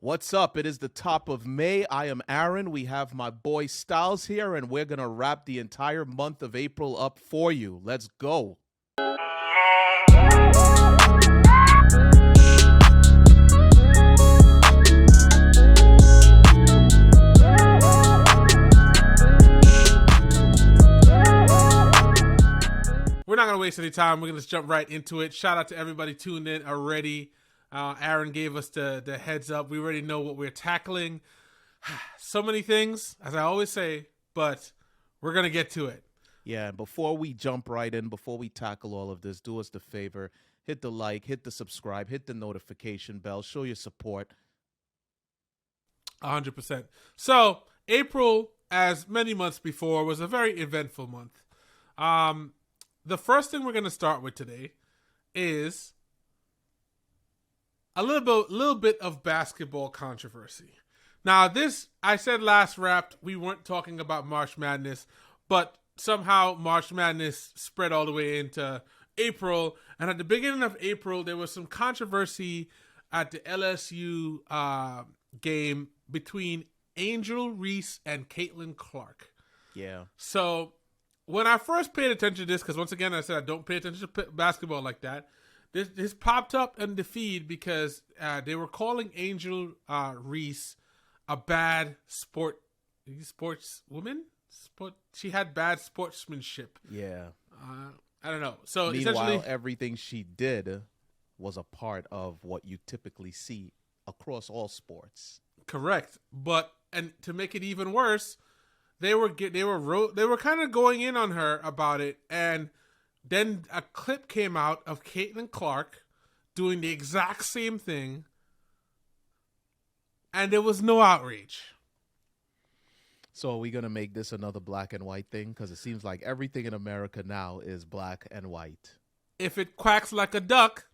What's up? It is the top of May. I am Aaron. We have my boy Styles here, and we're going to wrap the entire month of April up for you. Let's go. We're not going to waste any time. We're going to just jump right into it. Shout out to everybody tuned in already. Aaron gave us the heads up. We already know what we're tackling. So many things, as I always say, but we're going to get to it. Yeah, and before we jump right in, before we tackle all of this, do us the favor. Hit the like, hit the subscribe, hit the notification bell. Show your support. 100%. So, April, as many months before, was a very eventful month. The first thing we're going to start with today is a little bit of basketball controversy. Now, this, I said last wrapped, we weren't talking about March Madness, but somehow March Madness spread all the way into April. And at the beginning of April, there was some controversy at the LSU game between Angel Reese and Caitlyn Clark. Yeah. So when I first paid attention to this, because once again, I said I don't pay attention to basketball like that, this popped up in the feed because they were calling Angel Reese a bad sportswoman. She had bad sportsmanship. Yeah. I don't know. So meanwhile, everything she did was a part of what you typically see across all sports. Correct. And to make it even worse, they were kind of going in on her about it, and then a clip came out of Caitlyn Clark doing the exact same thing, and there was no outrage. So are we going to make this another black and white thing? Because it seems like everything in America now is black and white. If it quacks like a duck,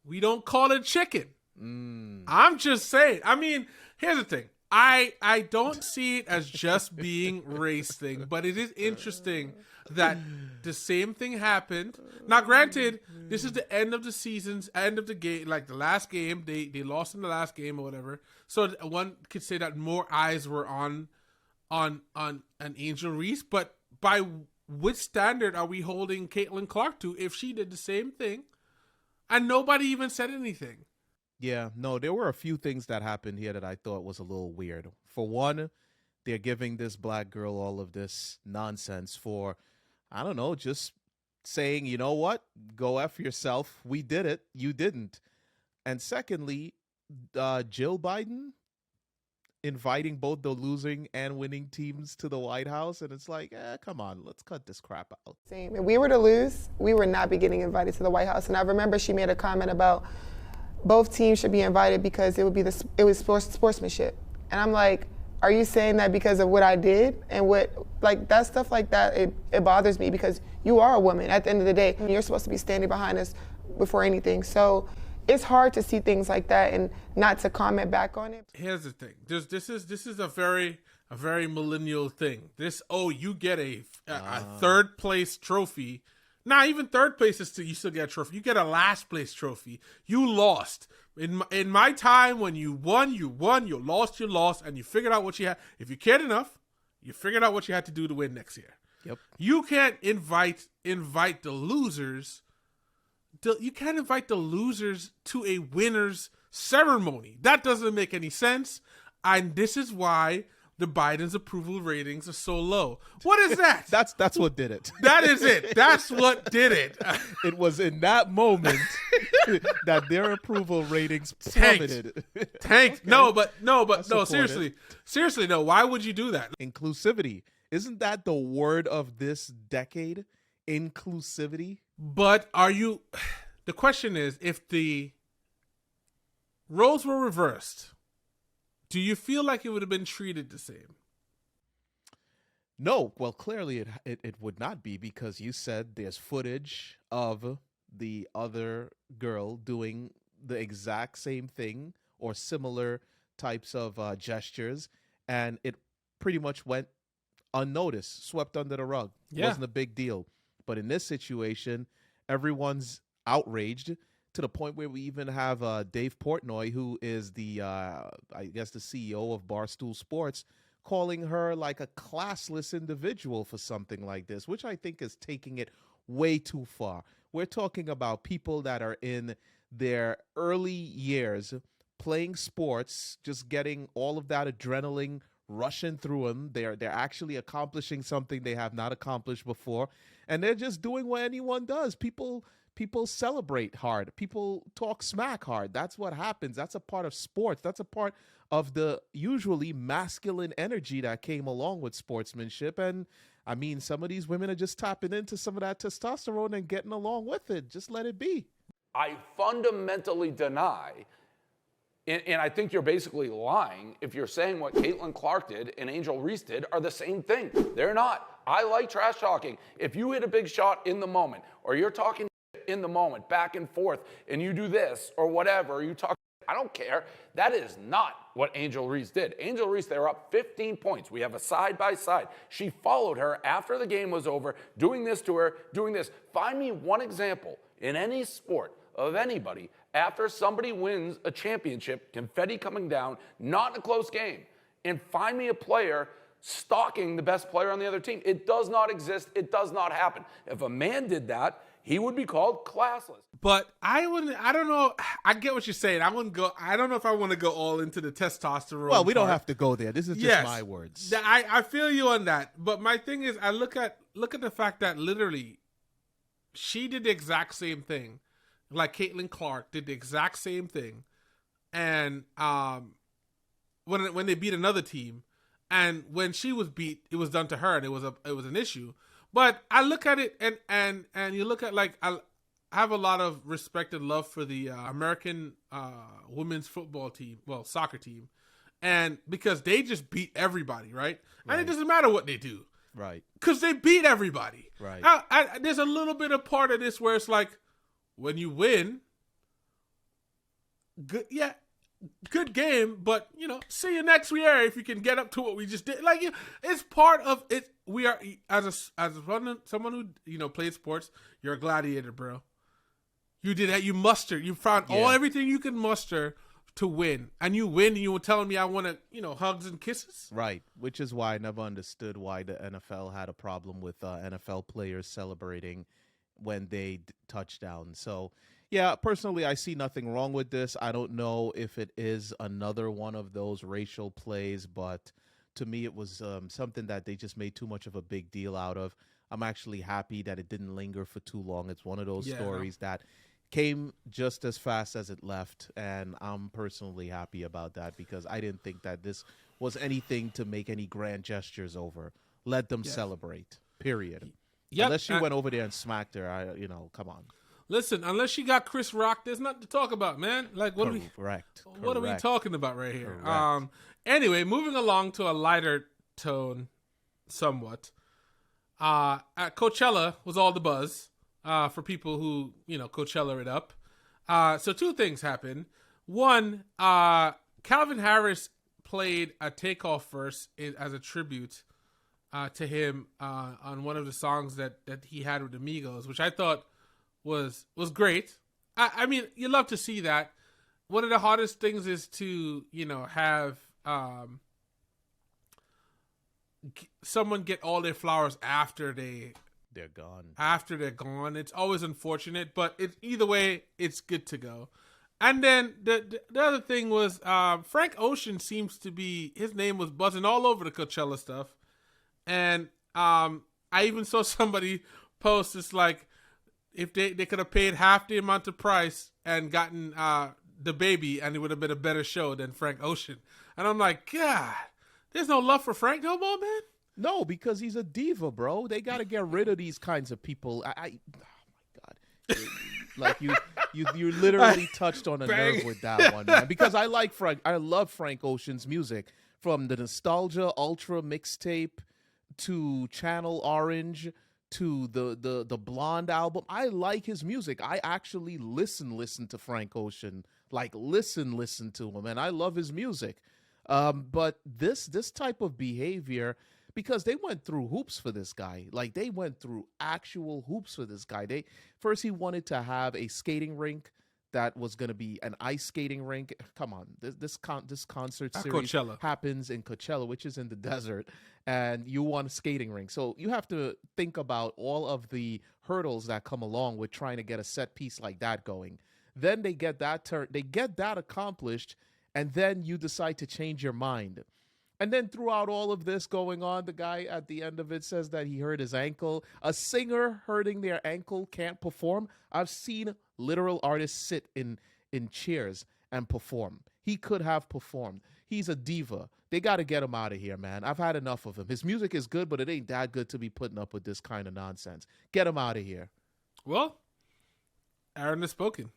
we don't call it chicken. I'm just saying. I mean, here's the thing. I don't see it as just being race thing, but it is interesting that the same thing happened. Now, granted, this is the end of the season's end of the game, like the last game. They lost in the last game or whatever. So one could say that more eyes were on an Angel Reese, but by which standard are we holding Caitlyn Clark to if she did the same thing and nobody even said anything? Yeah, no, there were a few things that happened here that I thought was a little weird. For one, they're giving this black girl all of this nonsense for, I don't know, just saying, you know what, go F yourself. We did it. You didn't. And secondly, Jill Biden inviting both the losing and winning teams to the White House. And it's like, come on, let's cut this crap out. Same. If we were to lose, we would not be getting invited to the White House. And I remember she made a comment about both teams should be invited because it was sportsmanship. And I'm like, are you saying that because of what I did? And that stuff like that, it bothers me because you are a woman at the end of the day. And you're supposed to be standing behind us before anything. So it's hard to see things like that and not to comment back on it. Here's the thing. This is a very millennial thing. You get a third place trophy. Nah, even third place you still get a trophy. You get a last place trophy. You lost. In my time, when you won, you lost, and you figured out what you had. If you cared enough, you figured out what you had to do to win next year. Yep. You can't invite the losers. You can't invite the losers to a winner's ceremony. That doesn't make any sense. And this is why the Biden's approval ratings are so low. What is that? That's what did it. That is it. That's what did it. It was in that moment that their approval ratings plummeted. Tanked. Okay. No, seriously, no. Why would you do that? Inclusivity. Isn't that the word of this decade? Inclusivity. But the question is, if the roles were reversed, do you feel like it would have been treated the same? No. Well, clearly it would not be, because you said there's footage of the other girl doing the exact same thing or similar types of gestures, and it pretty much went unnoticed, swept under the rug. Yeah. Wasn't a big deal. But in this situation, everyone's outraged. to the point where we even have Dave Portnoy, who is the I guess the CEO of Barstool Sports, calling her like a classless individual for something like this, which I think is taking it way too far. We're talking about people that are in their early years playing sports, just getting all of that adrenaline rushing through them. They're actually accomplishing something they have not accomplished before, and they're just doing what anyone does. People celebrate hard. People talk smack hard. That's what happens. That's a part of sports. That's a part of the usually masculine energy that came along with sportsmanship. And I mean, some of these women are just tapping into some of that testosterone and getting along with it. Just let it be. I fundamentally deny, and I think you're basically lying if you're saying what Caitlyn Clark did and Angel Reese did are the same thing. They're not. I like trash talking. If you hit a big shot in the moment, or you're talking in the moment, back and forth, and you do this or whatever, or you talk, I don't care. That is not what Angel Reese did. Angel Reese, they were up 15 points. We have a side-by-side. She followed her after the game was over, doing this to her, doing this. Find me one example in any sport of anybody after somebody wins a championship, confetti coming down, not in a close game, and find me a player stalking the best player on the other team. It does not exist. It does not happen. If a man did that, he would be called classless. But I don't know. I get what you're saying. I don't know if I want to go all into the testosterone. Well, we don't part. have to go there. This is just my words. I feel you on that. But my thing is, I look at the fact that literally she did the exact same thing. Like Caitlyn Clark did the exact same thing. And when they beat another team, and when she was beat, it was done to her, and it was an issue. But I look at it, and you look at, like, I have a lot of respect and love for the American women's football team, well, soccer team, and because they just beat everybody, right? And it doesn't matter what they do, right? Because they beat everybody, right? There's a little bit of part of this where it's like, when you win, good game, but see you next year if you can get up to what we just did. Like, it's part of it. We are someone who played sports. You're a gladiator, bro. You did that. You mustered. You found everything you could muster to win, and you win. And you were telling me I want to, hugs and kisses, right? Which is why I never understood why the NFL had a problem with NFL players celebrating when they touchdown. So. Yeah, personally, I see nothing wrong with this. I don't know if it is another one of those racial plays, but to me, it was something that they just made too much of a big deal out of. I'm actually happy that it didn't linger for too long. It's one of those stories that came just as fast as it left, and I'm personally happy about that because I didn't think that this was anything to make any grand gestures over. Let them celebrate, period. Yep. Unless she went over there and smacked her, come on. Listen, unless she got Chris Rock, there's nothing to talk about, man. Like, what are we talking about right here? Anyway, moving along to a lighter tone, somewhat. At Coachella was all the buzz for people who, Coachella it up. So two things happened. One, Calvin Harris played a Takeoff verse as a tribute to him on one of the songs that he had with Amigos, which I thought was great. I mean, you love to see that. One of the hardest things is to, have someone get all their flowers after they're gone. It's always unfortunate, but either way, it's good to go. And then the other thing was Frank Ocean seems to be, his name was buzzing all over the Coachella stuff. And I even saw somebody post, it's like, if they could have paid half the amount of price and gotten the baby, and it would have been a better show than Frank Ocean. And I'm like, God, there's no love for Frank no more, man. No, because he's a diva, bro. They got to get rid of these kinds of people. Oh my God, like you literally touched on a nerve with that one, man. Because I love Frank Ocean's music, from the Nostalgia Ultra mixtape to Channel Orange to the Blonde album. I like his music. I actually listen to Frank Ocean, like listen to him, and I love his music. But this type of behavior, because they went through hoops for this guy. Like, they went through actual hoops for this guy. First he wanted to have a skating rink that was going to be an ice skating rink. Come on, this concert At series Coachella. happens in Coachella, which is in the desert, and you want a skating rink. So you have to think about all of the hurdles that come along with trying to get a set piece like that going. Then they get that accomplished, and then you decide to change your mind. And then throughout all of this going on, the guy at the end of it says that he hurt his ankle. A singer hurting their ankle can't perform. I've seen literal artists sit in chairs and perform. He could have performed. He's a diva. They got to get him out of here, man. I've had enough of him. His music is good, but it ain't that good to be putting up with this kind of nonsense. Get him out of here. Well, Aaron has spoken.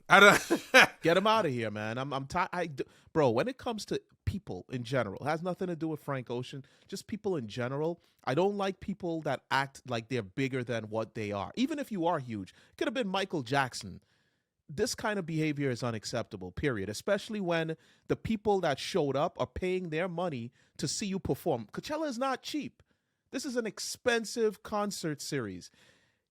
Get him out of here, man. I'm tired. Bro, when it comes to people in general, it has nothing to do with Frank Ocean, just people in general. I don't like people that act like they're bigger than what they are. Even if you are huge. It could have been Michael Jackson. This kind of behavior is unacceptable, period. Especially when the people that showed up are paying their money to see you perform. Coachella is not cheap. This is an expensive concert series.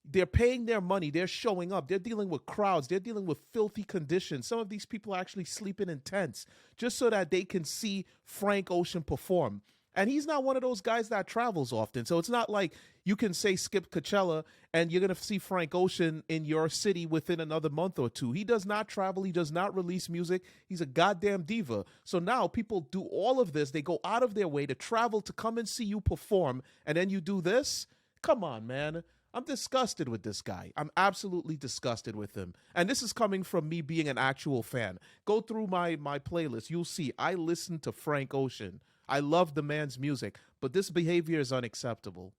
They're paying their money. They're showing up. They're dealing with crowds. They're dealing with filthy conditions. Some of these people are actually sleeping in tents just so that they can see Frank Ocean perform. And he's not one of those guys that travels often. So it's not like you can say skip Coachella and you're going to see Frank Ocean in your city within another month or two. He does not travel. He does not release music. He's a goddamn diva. So now people do all of this. They go out of their way to travel to come and see you perform. And then you do this? Come on, man. I'm disgusted with this guy. I'm absolutely disgusted with him. And this is coming from me being an actual fan. Go through my playlist. You'll see I listen to Frank Ocean. I love the man's music, but this behavior is unacceptable.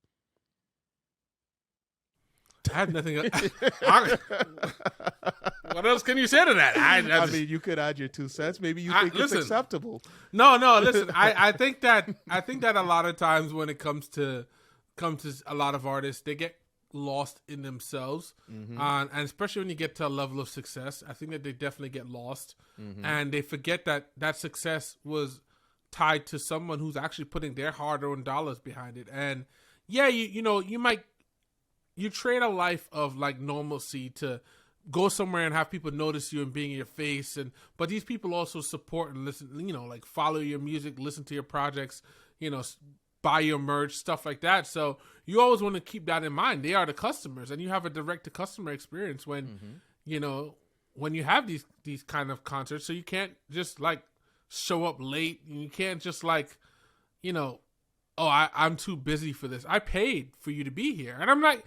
I have nothing. What else can you say to that? I mean, you could add your 2 cents. Maybe you think it's acceptable. No. Listen, I think that a lot of times when it comes to a lot of artists, they get lost in themselves, and especially when you get to a level of success, I think that they definitely get lost, and they forget that success was tied to someone who's actually putting their hard-earned dollars behind it. And yeah, you trade a life of like normalcy to go somewhere and have people notice you and being in your face, but these people also support and listen, like follow your music, listen to your projects, buy your merch, stuff like that. So you always want to keep that in mind. They are the customers, and you have a direct-to-customer experience when, when you have these kind of concerts. So you can't just like show up late. You can't just like, I'm too busy for this. I paid for you to be here. And I'm like,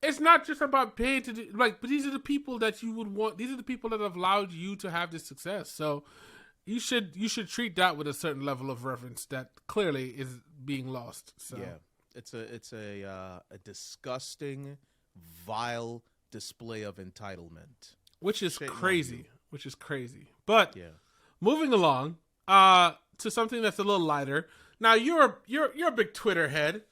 it's not just about paying to do, like, but these are the people that you would want. These are the people that have allowed you to have this success. So you should treat that with a certain level of reverence that clearly is being lost. So yeah, it's a disgusting, vile display of entitlement, which is crazy. But yeah, moving along to something that's a little lighter. Now you're a big Twitter head.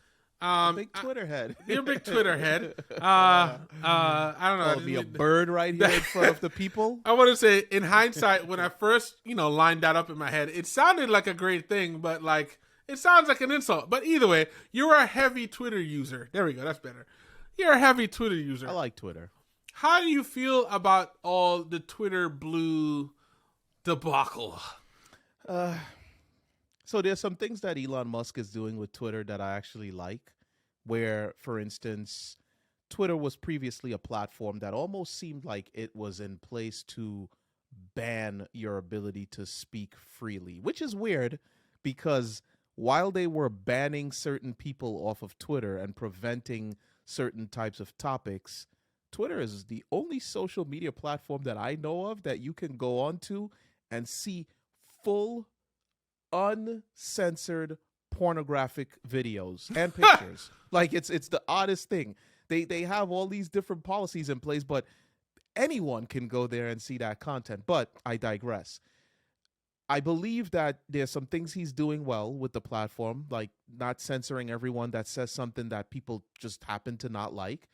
Big Twitter head. You're a big Twitter head. I don't know. I'll be a bird right here in front of the people. I want to say, in hindsight, when I first, lined that up in my head, it sounded like a great thing, but like it sounds like an insult. But either way, you're a heavy Twitter user. There we go. That's better. You're a heavy Twitter user. I like Twitter. How do you feel about all the Twitter blue debacle? So there's some things that Elon Musk is doing with Twitter that I actually like, where, for instance, Twitter was previously a platform that almost seemed like it was in place to ban your ability to speak freely, which is weird because while they were banning certain people off of Twitter and preventing certain types of topics, Twitter is the only social media platform that I know of that you can go onto and see full uncensored pornographic videos and pictures. Like it's the oddest thing. They have all these different policies in place, but anyone can go there and see that content. But I digress. I believe that there's some things he's doing well with the platform, like not censoring everyone that says something that people just happen to not like.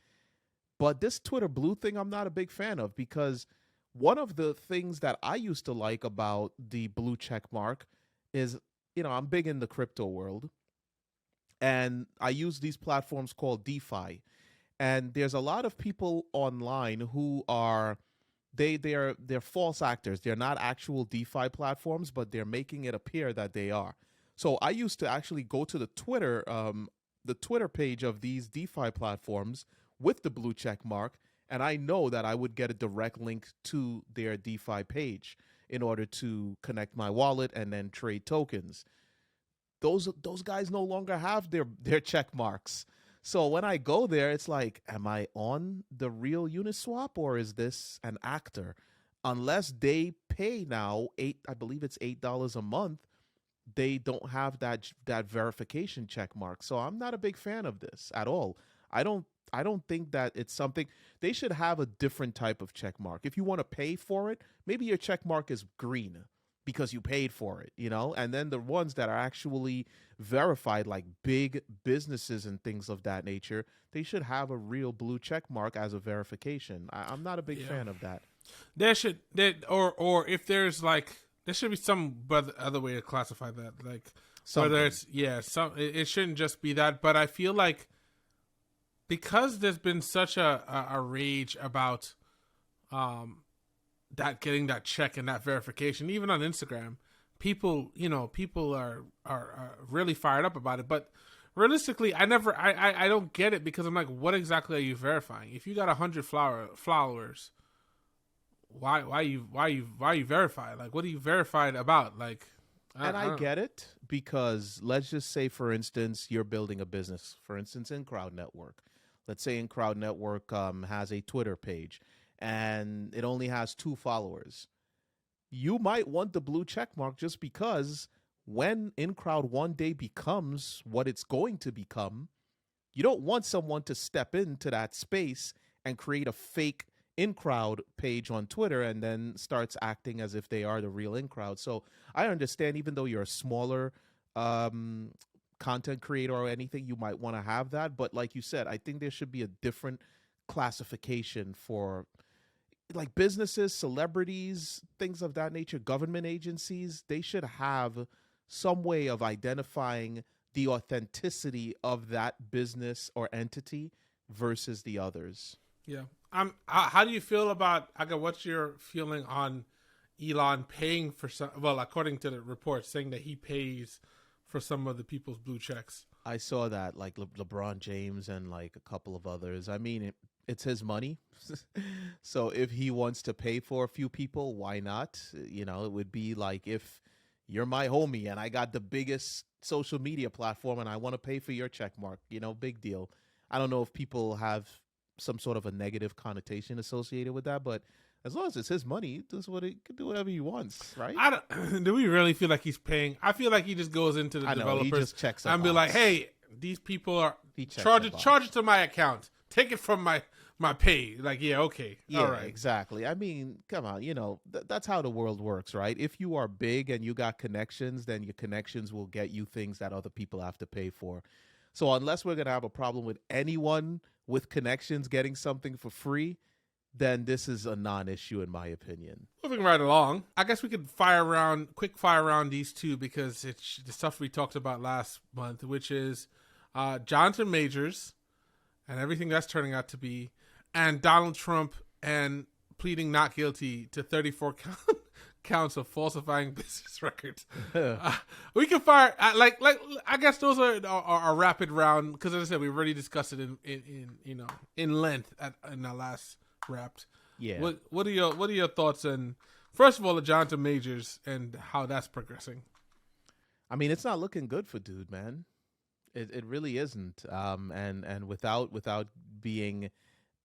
But this Twitter blue thing, I'm not a big fan of, because one of the things that I used to like about the blue check mark is, I'm big in the crypto world, and I use these platforms called DeFi. And there's a lot of people online who are they're false actors. They're not actual DeFi platforms, but they're making it appear that they are. So I used to actually go to the Twitter page of these DeFi platforms with the blue check mark, and I know that I would get a direct link to their DeFi page in order to connect my wallet and then trade tokens. Those guys no longer have their check marks. So when I go there, it's like, am I on the real Uniswap or is this an actor? Unless they pay now I believe it's $8 a month, they don't have that verification check mark. So I'm not a big fan of this at all. I don't think that it's something they should have a different type of check mark. If you want to pay for it, maybe your check mark is green because you paid for it, and then the ones that are actually verified, like big businesses and things of that nature, they should have a real blue check mark as a verification. I'm not a big fan of that. Or if there's there should be some other way to classify that, Something. Whether it's it shouldn't just be that. But I feel like because there's been such a rage about that getting that check and that verification, even on Instagram, people are really fired up about it. But realistically, I don't get it, because I'm like, what exactly are you verifying? If you got 100 followers, why you verify? Like, what are you verified about? Like, I get it, because let's just say, for instance, you're building a business, for instance, in Crowd Network. Let's say in Crowd Network has a Twitter page and it only has 2 followers. You might want the blue check mark just because when InCrowd one day becomes what it's going to become, you don't want someone to step into that space and create a fake InCrowd page on Twitter and then starts acting as if they are the real InCrowd. So I understand, even though you're a smaller content creator or anything, you might want to have that. But like you said, I think there should be a different classification for like businesses, celebrities, things of that nature, government agencies. They should have some way of identifying the authenticity of that business or entity versus the others. Yeah. How do you feel about, what's your feeling on Elon paying for some, well, according to the report, saying that he pays for some of the people's blue checks? I saw that, like LeBron James and like a couple of others. I mean, it's his money. So if he wants to pay for a few people, why not? It would be like if you're my homie and I got the biggest social media platform and I want to pay for your check mark, big deal. I don't know if people have some sort of a negative connotation associated with that, but as long as it's his money, he can do whatever he wants, right? Do we really feel like he's paying? I feel like he just goes into the developers, he just checks and be like, "Hey, these people are charge it to my account. Take it from my pay." Like, yeah, okay, yeah, all right, exactly. I mean, come on, that's how the world works, right? If you are big and you got connections, then your connections will get you things that other people have to pay for. So unless we're gonna have a problem with anyone with connections getting something for free, then this is a non-issue in my opinion. Moving right along, I guess we could quick fire around these two, because it's the stuff we talked about last month, which is Jonathan Majors and everything that's turning out to be, and Donald Trump and pleading not guilty to 34 counts of falsifying business records. We can fire I guess those are a rapid round, because as I said, we've already discussed it in length in our last wrapped. Yeah. What are your thoughts on, first of all, the Jonathan Majors and how that's progressing? I mean, it's not looking good for dude, man. It really isn't. And without being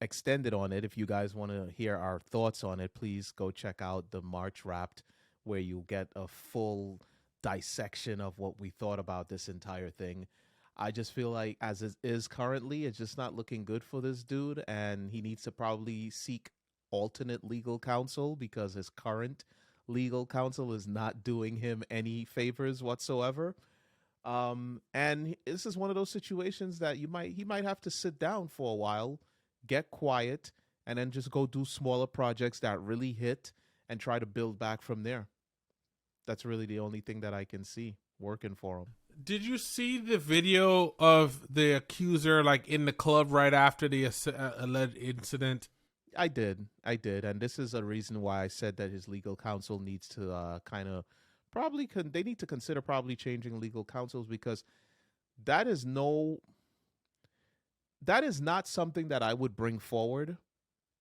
extended on it, if you guys want to hear our thoughts on it, please go check out the March Wrapped, where you'll get a full dissection of what we thought about this entire thing. I just feel like as it is currently, it's just not looking good for this dude, and he needs to probably seek alternate legal counsel, because his current legal counsel is not doing him any favors whatsoever. And this is one of those situations that he might have to sit down for a while, get quiet, and then just go do smaller projects that really hit and try to build back from there. That's really the only thing that I can see working for him. Did you see the video of the accuser in the club right after the alleged incident? I did, and this is a reason why I said that his legal counsel needs to kind of they need to consider probably changing legal counsels, because that is not something that I would bring forward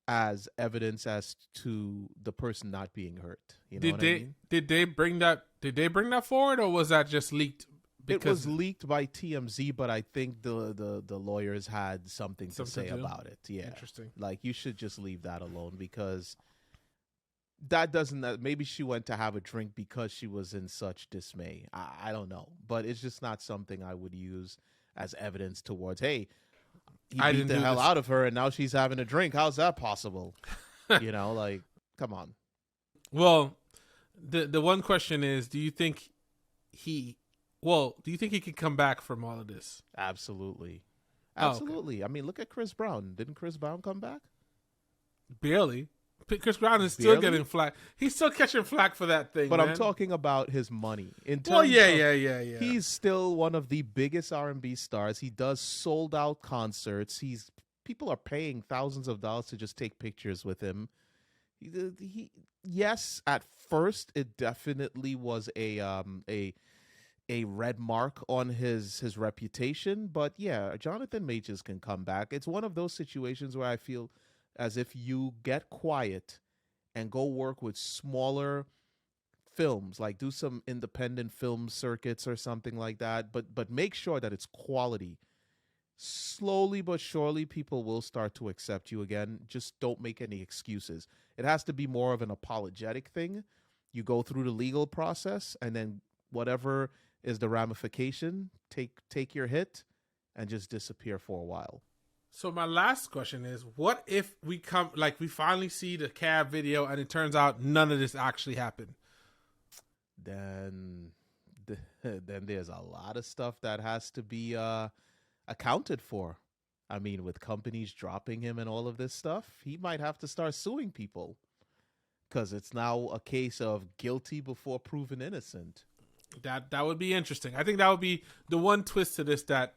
as evidence as to the person not being hurt. You know what I mean? Did they bring that forward, or was that just leaked? It was leaked by TMZ, but I think the lawyers had something to say about it. Yeah. Interesting. Like, you should just leave that alone, because that doesn't, maybe she went to have a drink because she was in such dismay. I don't know, but it's just not something I would use as evidence towards, hey, he beat the hell out of her and now she's having a drink. How's that possible? You know, like, come on. Well, the one question is, do you think he could come back from all of this? Absolutely. Absolutely. Okay. I mean, look at Chris Brown. Didn't Chris Brown come back? Barely. Chris Brown is still getting flack. He's still catching flack for that thing. But man. I'm talking about his money. Yeah. He's still one of the biggest R&B stars. He does sold out concerts. People are paying thousands of dollars to just take pictures with him. Yes, at first it definitely was a red mark on his reputation, but yeah, Jonathan Majors can come back. It's one of those situations where I feel as if you get quiet and go work with smaller films, like do some independent film circuits or something like that, but make sure that it's quality. Slowly but surely, people will start to accept you again. Just don't make any excuses. It has to be more of an apologetic thing. You go through the legal process, and then whatever is the ramification, take your hit and just disappear for a while. So my last question is, what if we finally see the cab video and it turns out none of this actually happened? Then there's a lot of stuff that has to be accounted for. I mean, with companies dropping him and all of this stuff, he might have to start suing people, because it's now a case of guilty before proven innocent. That would be interesting. I think that would be the one twist to this that,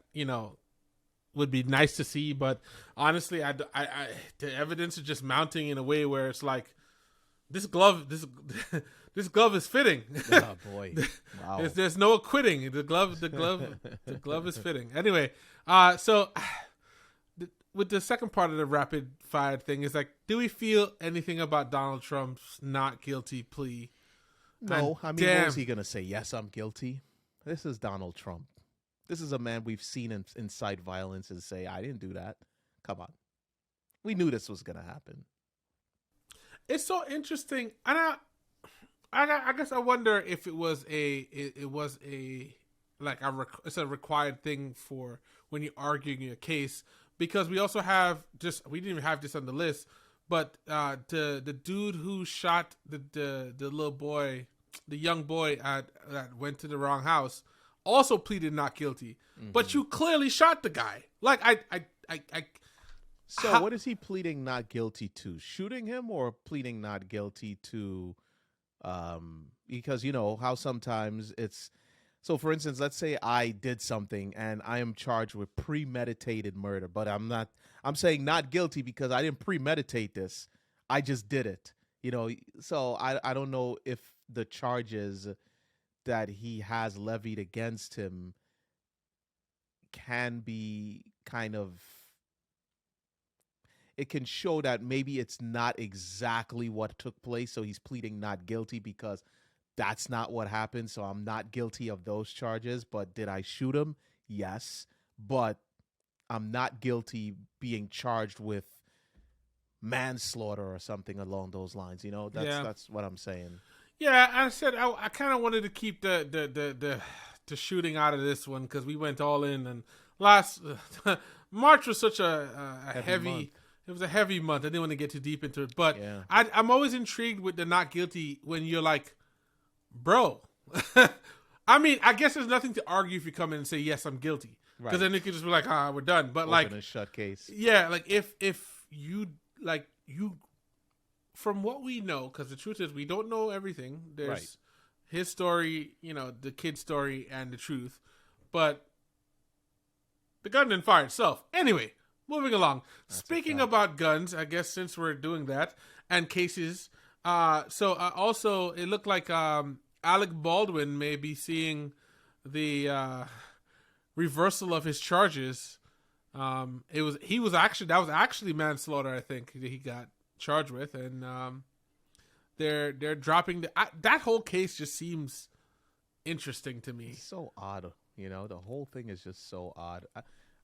would be nice to see. But honestly, the evidence is just mounting in a way where it's like, this glove is fitting. Oh boy! Wow. There's no acquitting. The glove is fitting. Anyway, so with the second part of the rapid fire thing is like, do we feel anything about Donald Trump's not guilty plea? No, I mean, what was he gonna say? Yes, I'm guilty. This is Donald Trump. This is a man we've seen incite violence and say, I didn't do that. Come on. We knew this was going to happen. It's so interesting. And I guess I wonder if it's a required thing for when you're arguing a case, because we also have we didn't even have this on the list, but the dude who shot the little boy, the young boy that went to the wrong house, also pleaded not guilty. Mm-hmm. But you clearly shot the guy. Like So what is he pleading not guilty to? Shooting him, or pleading not guilty to because you know how sometimes it's, so for instance, let's say I did something and I am charged with premeditated murder, but I'm saying not guilty because I didn't premeditate this. I just did it. You know, so I don't know if the charges that he has levied against him can be kind of, it can show that maybe it's not exactly what took place. So he's pleading not guilty because that's not what happened. So I'm not guilty of those charges. But did I shoot him? Yes. But I'm not guilty being charged with manslaughter or something along those lines. You know, that's what I'm saying. Yeah, I said I kind of wanted to keep the shooting out of this one because we went all in, and last March was such a heavy. It was a heavy month. I didn't want to get too deep into it, but yeah. I'm always intrigued with the not guilty when you're like, bro. I mean, I guess there's nothing to argue if you come in and say yes, I'm guilty, because then you could just be like, we're done. But open a shut case. Yeah, like if you like you. From what we know, because the truth is we don't know everything. There's his story, the kid's story, and the truth. But the gun didn't fire itself. Anyway, moving along. Speaking about guns, I guess since we're doing that, and cases, also it looked like Alec Baldwin may be seeing the reversal of his charges. That was actually manslaughter, I think, that he got charged with, and they're dropping that whole case just seems interesting to me. It's so odd, the whole thing is just so odd.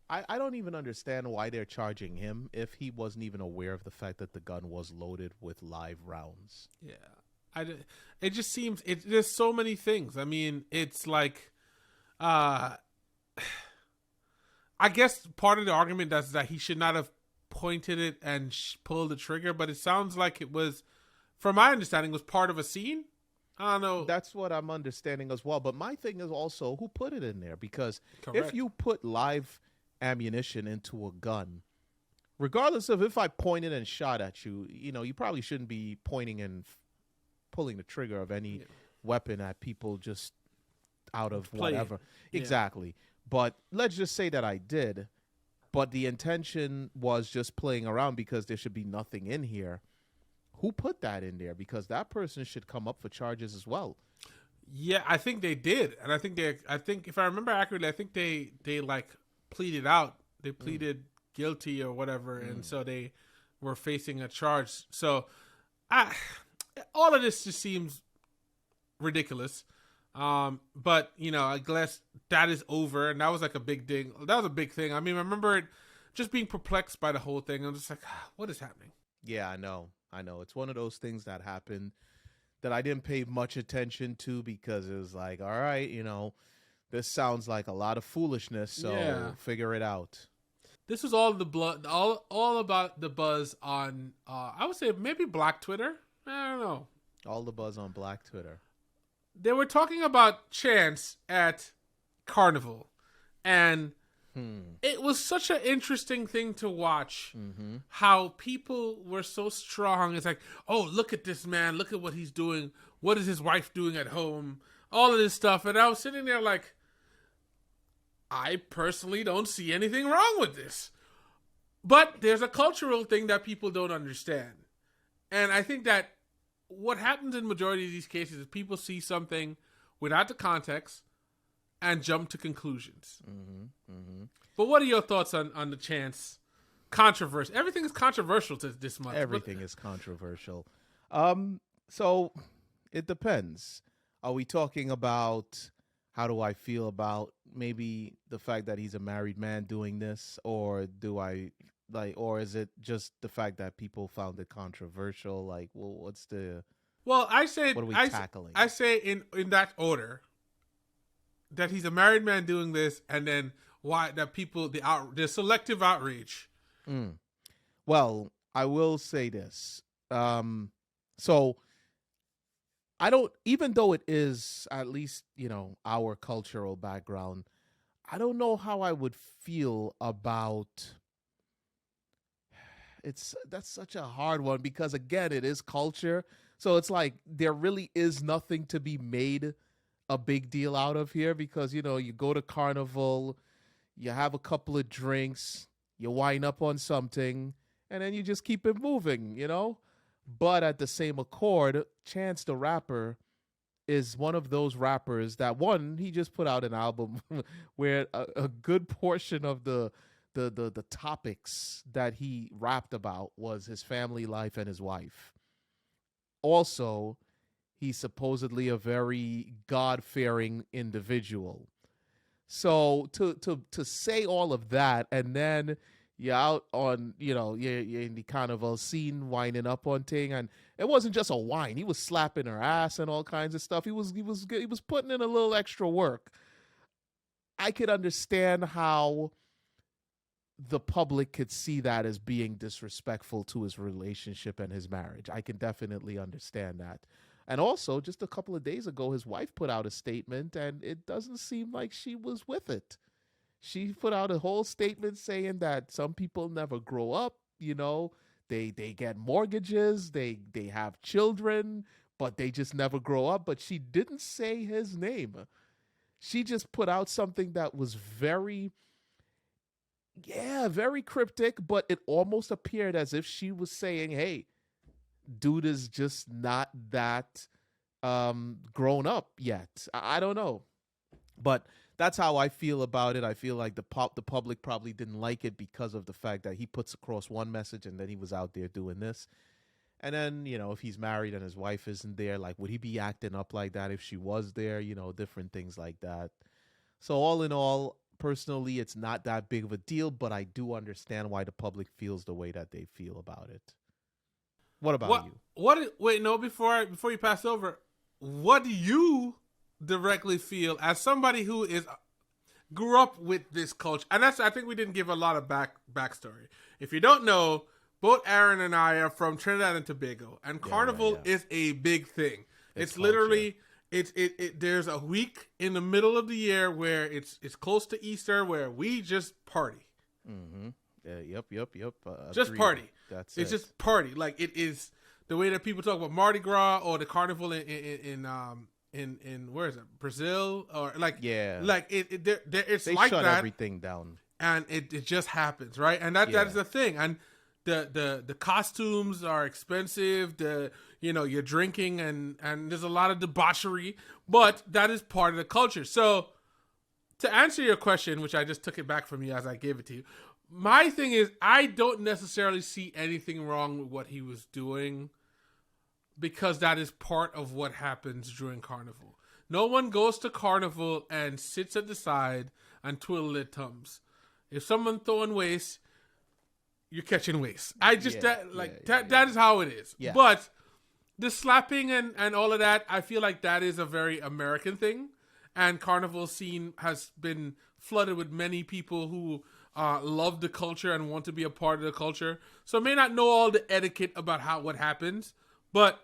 I don't even understand why they're charging him if he wasn't even aware of the fact that the gun was loaded with live rounds. Yeah, it just seems there's so many things. I mean, it's like, I guess part of the argument is that he should not have pointed it and pulled the trigger, but it sounds like it was, from my understanding, was part of a scene. I don't know. That's what I'm understanding as well. But my thing is also who put it in there, because Correct. if you put live ammunition into a gun, regardless of if I pointed and shot at you, you probably shouldn't be pointing and pulling the trigger of any weapon at people just out of whatever. Yeah. Exactly. But let's just say that I did, but the intention was just playing around because there should be nothing in here. Who put that in there? Because that person should come up for charges as well. Yeah, I think they did. And I think if I remember accurately, I think they like pleaded out. They pleaded guilty or whatever, and so they were facing a charge. So all of this just seems ridiculous. But I guess that is over, and that was like a big thing. That was a big thing. I mean, I remember it just being perplexed by the whole thing. I'm just like, what is happening? Yeah, I know. It's one of those things that happened that I didn't pay much attention to because it was like, all right, this sounds like a lot of foolishness, so figure it out. This was all the blood, all about the buzz on, I would say maybe Black Twitter. I don't know. All the buzz on Black Twitter. They were talking about Chance at Carnival, and it was such an interesting thing to watch. How people were so strong. It's like, oh, look at this man. Look at what he's doing. What is his wife doing at home? All of this stuff. And I was sitting there like, I personally don't see anything wrong with this. But there's a cultural thing that people don't understand. And I think that what happens in majority of these cases is people see something without the context and jump to conclusions. But what are your thoughts on the Chance controversy? Everything is controversial to this month. Everything is controversial. So it depends. Are we talking about how do I feel about maybe the fact that he's a married man doing this, or or is it just the fact that people found it controversial? Like, well, what's the? Well, I say what are we tackling? I say in that order that he's a married man doing this, and then why that people the selective outrage. Well, I will say this. So I don't, even though it is at least our cultural background, I don't know how I would feel about. That's such a hard one because again, it is culture. So it's like there really is nothing to be made a big deal out of here because, you go to Carnival, you have a couple of drinks, you wind up on something, and then you just keep it moving, But at the same accord, Chance the Rapper is one of those rappers that, one, he just put out an album where a good portion of the topics that he rapped about was his family life and his wife. Also, he's supposedly a very God-fearing individual. So to say all of that, and then you're out on, you're in the Carnival scene winding up on thing, and it wasn't just a whine. He was slapping her ass and all kinds of stuff. He was putting in a little extra work. I could understand how the public could see that as being disrespectful to his relationship and his marriage. I can definitely understand that. And also, just a couple of days ago, his wife put out a statement, and it doesn't seem like she was with it. She put out a whole statement saying that some people never grow up, they get mortgages, they have children, but they just never grow up. But she didn't say his name. She just put out something that was very Yeah, very cryptic, but it almost appeared as if she was saying, hey, dude is just not that grown up yet. I don't know. But that's how I feel about it. I feel like the public probably didn't like it because of the fact that he puts across one message and then he was out there doing this. And then, if he's married and his wife isn't there, like, would he be acting up like that if she was there? Different things like that. So all in all, personally, it's not that big of a deal, but I do understand why the public feels the way that they feel about it. What about you? Wait, no, before you pass over, what do you directly feel as somebody who grew up with this culture? And I think we didn't give a lot of backstory. If you don't know, both Aaron and I are from Trinidad and Tobago, and Carnival is a big thing. It's literally there's a week in the middle of the year where it's close to Easter where we just party. Mm-hmm. Yep. Just party. It's just party. Like, it is the way that people talk about Mardi Gras or the Carnival in where is it, Brazil, or like it's they like shut that, everything down, and it just happens, right? And that is the thing. And the costumes are expensive. You're drinking and there's a lot of debauchery, but that is part of the culture. So to answer your question, which I just took it back from you as I gave it to you, my thing is I don't necessarily see anything wrong with what he was doing, because that is part of what happens during Carnival. No one goes to Carnival and sits at the side and twiddle their thumbs. If someone's throwing waste, you're catching waste. That is how it is. Yeah. But the slapping and all of that, I feel like that is a very American thing. And Carnival scene has been flooded with many people who love the culture and want to be a part of the culture. So may not know all the etiquette about what happens, but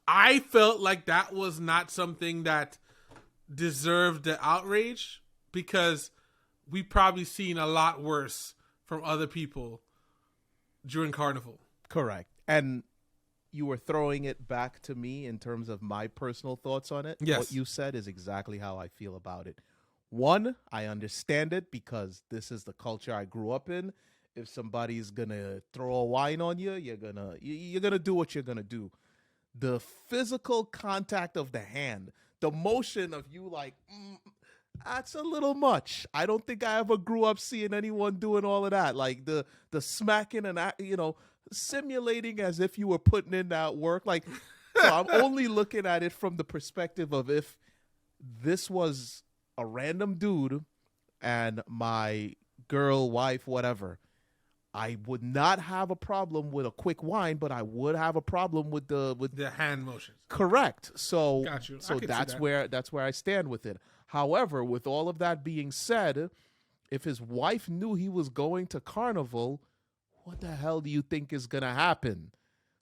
I felt like that was not something that deserved the outrage, because we probably seen a lot worse from other people during Carnival. Correct. And you were throwing it back to me in terms of my personal thoughts on it. Yes. What you said is exactly how I feel about it. One, I understand it because this is the culture I grew up in. If somebody's gonna throw a wine on you, you're gonna do what you're gonna do. The physical contact of the hand, the motion of you like, that's a little much. I don't think I ever grew up seeing anyone doing all of that. Like the smacking and, simulating as if you were putting in that work. Like, so I'm only looking at it from the perspective of if this was a random dude and my girl, wife, whatever, I would not have a problem with a quick wine, but I would have a problem with the hand motions. Correct. So, Got you. so that's where I stand with it. However, with all of that being said, if his wife knew he was going to Carnival, what the hell do you think is going to happen?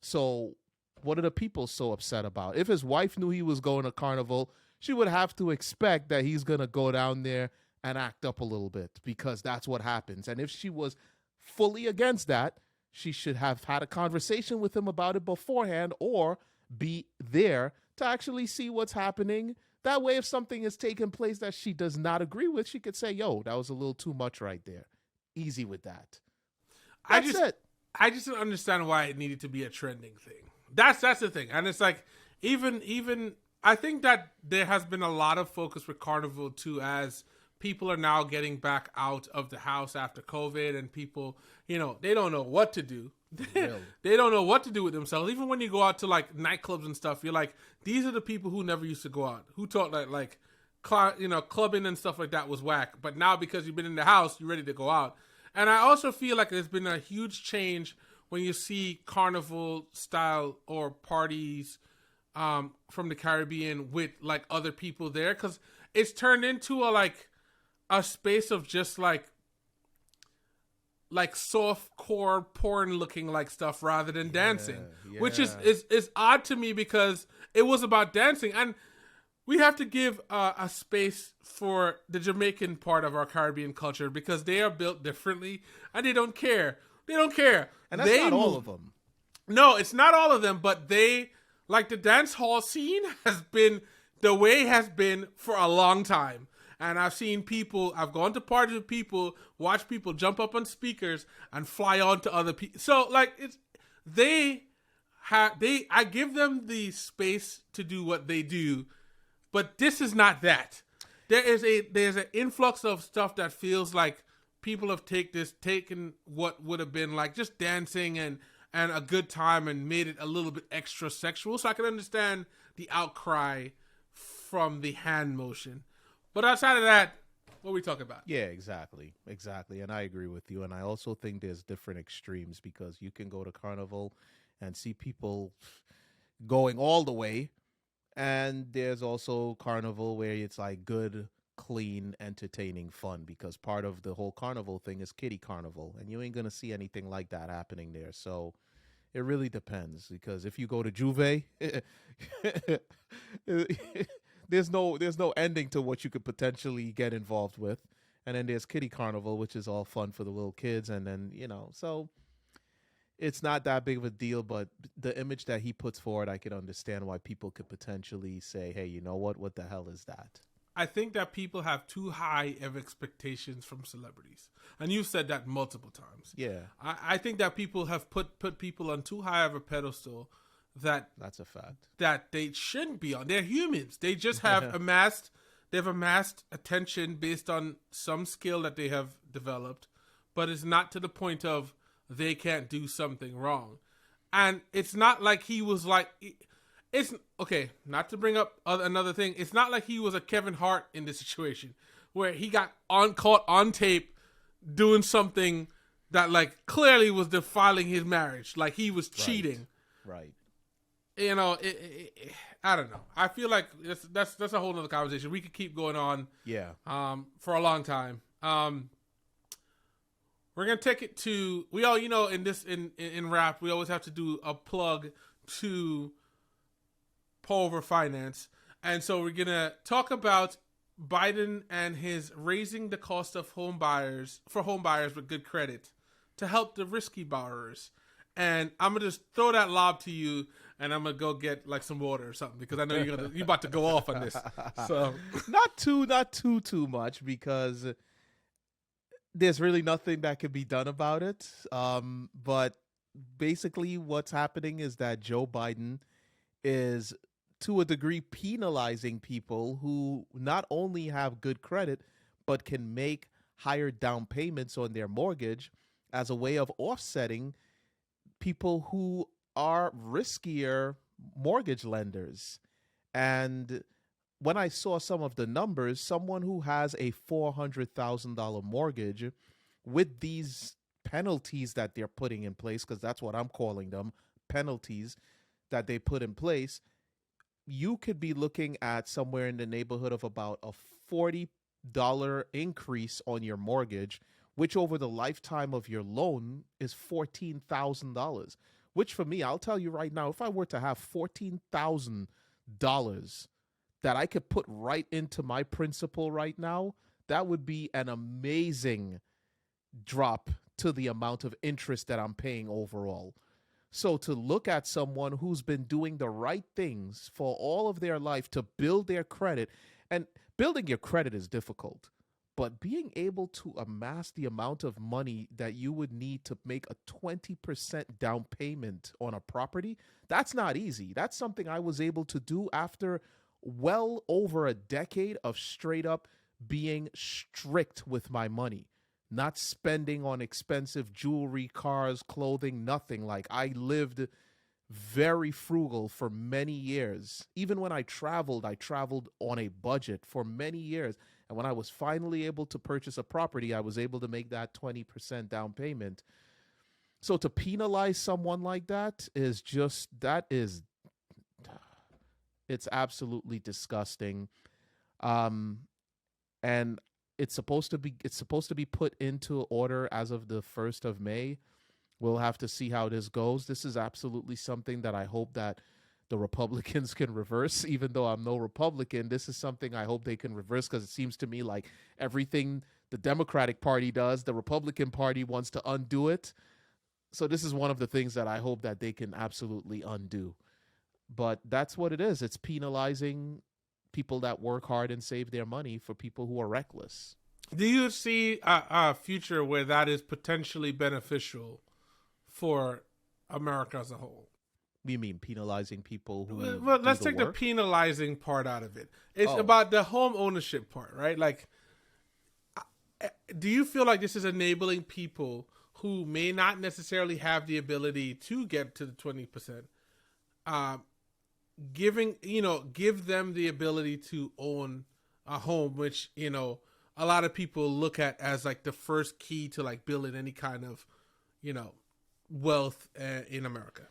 So what are the people so upset about? If his wife knew he was going to Carnival, she would have to expect that he's going to go down there and act up a little bit, because that's what happens. And if she was fully against that, she should have had a conversation with him about it beforehand, or be there to actually see what's happening. That way, if something is taking place that she does not agree with, she could say, yo, that was a little too much right there. Easy with that. I just don't understand why it needed to be a trending thing. That's the thing. And it's like, even I think that there has been a lot of focus with Carnival too, as people are now getting back out of the house after COVID, and people, they don't know what to do. Really? They don't know what to do with themselves. Even when you go out to like nightclubs and stuff, you're like, these are the people who never used to go out, who thought that clubbing and stuff like that was whack. But now, because you've been in the house, you're ready to go out. And I also feel like there's been a huge change when you see Carnival style or parties from the Caribbean with like other people there, because it's turned into a space of just like soft core porn looking like stuff rather than dancing, which is odd to me, because it was about dancing. And we have to give a space for the Jamaican part of our Caribbean culture, because they are built differently and they don't care. And that's not all of them. No, it's not all of them, but they, like, the dance hall scene has been the way it has been for a long time. And I've gone to parties with people, watch people jump up on speakers and fly on to other people. So like I give them the space to do what they do, but this is not that. There's an influx of stuff that feels like people have taken what would have been like just dancing and a good time and made it a little bit extra sexual. So I can understand the outcry from the hand motion. But outside of that, what are we talking about? Yeah, exactly. And I agree with you. And I also think there's different extremes, because you can go to Carnival and see people going all the way. And there's also Carnival where it's like good, clean, entertaining fun, because part of the whole Carnival thing is kiddie Carnival. And you ain't going to see anything like that happening there. So it really depends, because if you go to Juve, there's no ending to what you could potentially get involved with. And then there's kiddie Carnival, which is all fun for the little kids. And then, so it's not that big of a deal, but the image that he puts forward, I could understand why people could potentially say, hey, you know what the hell is that? I think that people have too high of expectations from celebrities. And you've said that multiple times. Yeah. I think that people have put people on too high of a pedestal that's a fact. That they shouldn't be on. They're humans. They just have amassed attention based on some skill that they have developed, but it's not to the point of they can't do something wrong. And it's not like he was like, it's okay, not to bring up another thing. It's not like he was a Kevin Hart in this situation where he got caught on tape doing something that like clearly was defiling his marriage. Like he was cheating. Right. I don't know. I feel like that's a whole nother conversation. We could keep going on. Yeah. For a long time. We're gonna take it to in rap we always have to do a plug to Poll Over Finance, and so we're gonna talk about Biden and his raising the cost of home buyers with good credit to help the risky borrowers. And I'm gonna just throw that lob to you, and I'm gonna go get like some water or something, because I know you're about to go off on this. So not too much, because there's really nothing that can be done about it. But basically what's happening is that Joe Biden is, to a degree, penalizing people who not only have good credit, but can make higher down payments on their mortgage as a way of offsetting people who are riskier mortgage lenders. And when I saw some of the numbers, someone who has a $400,000 mortgage with these penalties that they're putting in place, because that's what I'm calling them, penalties that they put in place, you could be looking at somewhere in the neighborhood of about a $40 increase on your mortgage, which over the lifetime of your loan is $14,000, which for me, I'll tell you right now, if I were to have $14,000 that I could put right into my principal right now, that would be an amazing drop to the amount of interest that I'm paying overall. So to look at someone who's been doing the right things for all of their life to build their credit, and building your credit is difficult, but being able to amass the amount of money that you would need to make a 20% down payment on a property, that's not easy. That's something I was able to do after well over a decade of straight up being strict with my money, not spending on expensive jewelry, cars, clothing, nothing. Like, I lived very frugal for many years. Even when I traveled on a budget for many years. And when I was finally able to purchase a property, I was able to make that 20% down payment. So to penalize someone like that is just, it's absolutely disgusting. And it's supposed to be put into order as of the 1st of May. We'll have to see how this goes. This is absolutely something that I hope that the Republicans can reverse. Even though I'm no Republican, this is something I hope they can reverse, because it seems to me like everything the Democratic Party does, the Republican Party wants to undo it. So this is one of the things that I hope that they can absolutely undo. But that's what it is. It's penalizing people that work hard and save their money for people who are reckless. Do you see a future where that is potentially beneficial for America as a whole? You mean penalizing people who? Well, let's take work? the penalizing part out of it. It's Oh. about the home ownership part, right? Like, do you feel like this is enabling people who may not necessarily have the ability to get to the 20%, give them the ability to own a home, which, a lot of people look at as like the first key to like building any kind of, wealth in America?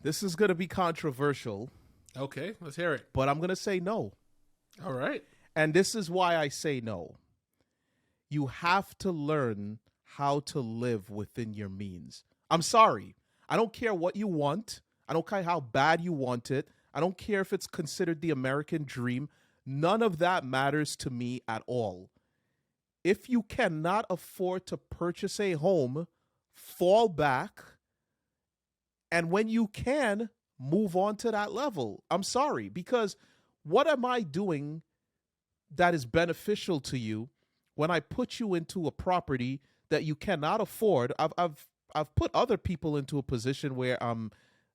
This is going to be controversial, Okay, let's hear it. but I'm going to say no. All right. And this is why I say no. You have to learn how to live within your means. I'm sorry. I don't care what you want. I don't care how bad you want it. I don't care if it's considered the American dream. None of that matters to me at all. If you cannot afford to purchase a home, fall back. And when you can, move on to that level. I'm sorry, because what am I doing that is beneficial to you when I put you into a property that you cannot afford? I've put other people into a position where I'm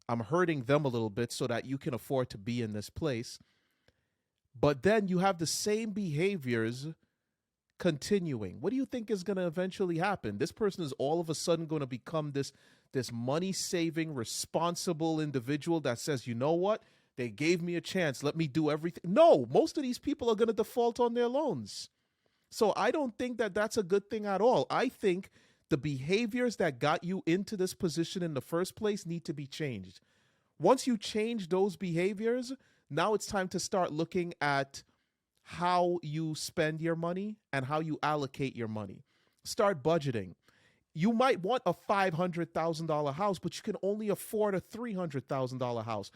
hurting them a little bit so that you can afford to be in this place. But then you have the same behaviors continuing. What do you think is going to eventually happen? This person is all of a sudden going to become this money-saving, responsible individual that says, you know what? They gave me a chance. Let me do everything. No, most of these people are going to default on their loans. So I don't think that that's a good thing at all. I think the behaviors that got you into this position in the first place need to be changed. Once you change those behaviors, now it's time to start looking at how you spend your money and how you allocate your money. Start budgeting. You might want a $500,000 house, but you can only afford a $300,000 house.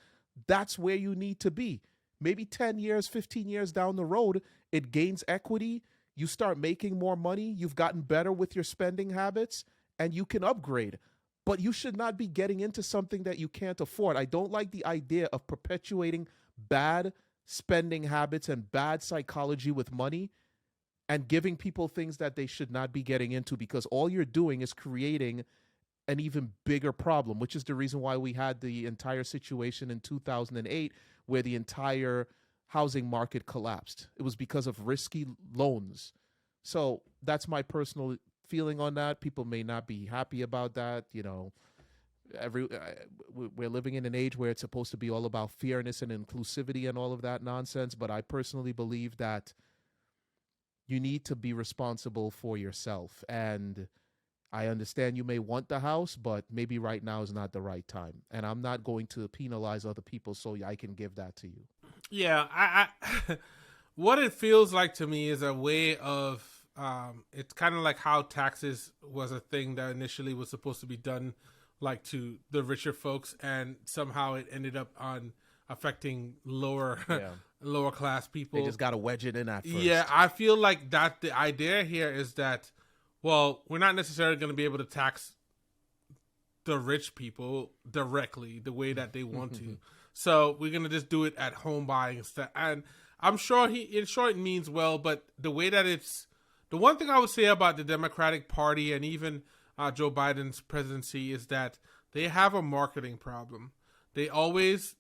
That's where you need to be. Maybe 10 years, 15 years down the road, it gains equity. You start making more money. You've gotten better with your spending habits, and you can upgrade. But you should not be getting into something that you can't afford. I don't like the idea of perpetuating bad spending habits and bad psychology with money and giving people things that they should not be getting into, because all you're doing is creating an even bigger problem, which is the reason why we had the entire situation in 2008 where the entire housing market collapsed. It was because of risky loans. So that's my personal feeling on that. People may not be happy about that. We're living in an age where it's supposed to be all about fairness and inclusivity and all of that nonsense. But I personally believe that you need to be responsible for yourself. And I understand you may want the house, but maybe right now is not the right time. And I'm not going to penalize other people so I can give that to you. Yeah, I what it feels like to me is a way of, it's kind of like how taxes was a thing that initially was supposed to be done like to the richer folks, and somehow it ended up on affecting lower class people. They just got to wedge it in at first. Yeah, I feel like that the idea here is that, well, we're not necessarily going to be able to tax the rich people directly the way that they want to. So we're going to just do it at home buying instead. And I'm sure it means well, but the way that the one thing I would say about the Democratic Party and even Joe Biden's presidency is that they have a marketing problem. They always,